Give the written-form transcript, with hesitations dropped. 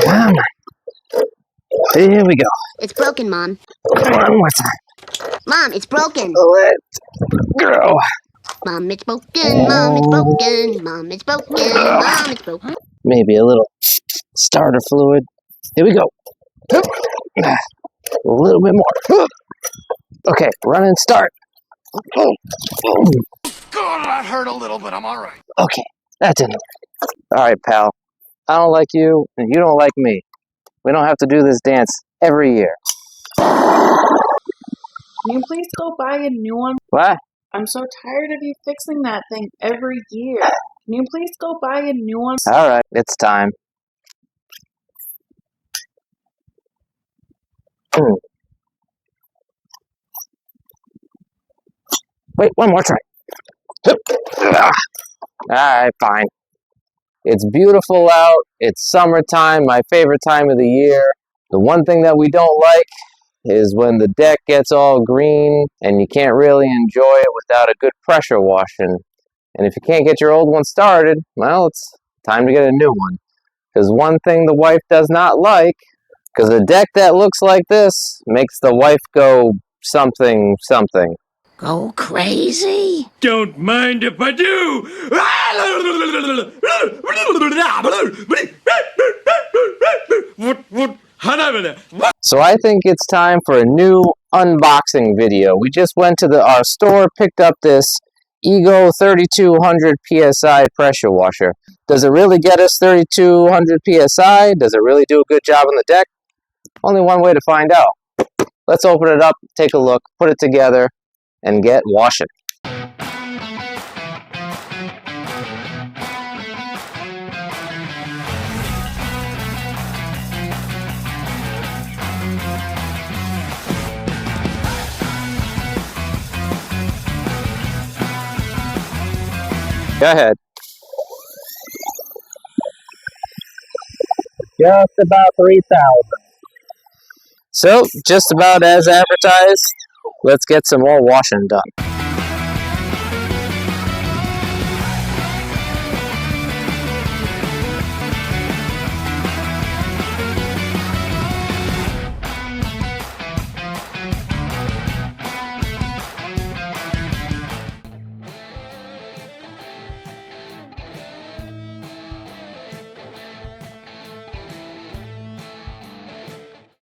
Come on. Here we go. It's broken, Mom. One more time. Mom, it's broken. Let's go. Mom, it's broken. Mom, it's broken. Mom, it's broken. Mom, it's broken. Maybe a little starter fluid. Here we go. A little bit more. Okay, run and start. God, that hurt a little, but I'm all right. Okay, that didn't work. All right, pal. I don't like you, and you don't like me. We don't have to do this dance every year. Can you please go buy a new one? What? I'm so tired of you fixing that thing every year. Can you please go buy a new one? All right, it's time. Wait, one more try. All right, fine. It's beautiful out. It's summertime, my favorite time of the year. The one thing that we don't like is when the deck gets all green and you can't really enjoy it without a good pressure washing. And if you can't get your old one started, well, it's time to get a new one. Because one thing the wife does not like, because a deck that looks like this makes the wife go something, something. Go crazy? Don't mind if I do. So I think it's time for a new unboxing video. We just went to our store, picked up this Ego 3200 PSI pressure washer. Does it really get us 3200 PSI? Does it really do a good job on the deck? Only one way to find out. Let's open it up, take a look, put it together, and get washing. Go ahead. Just about 3,000. So, just about as advertised. Let's get some more washing done.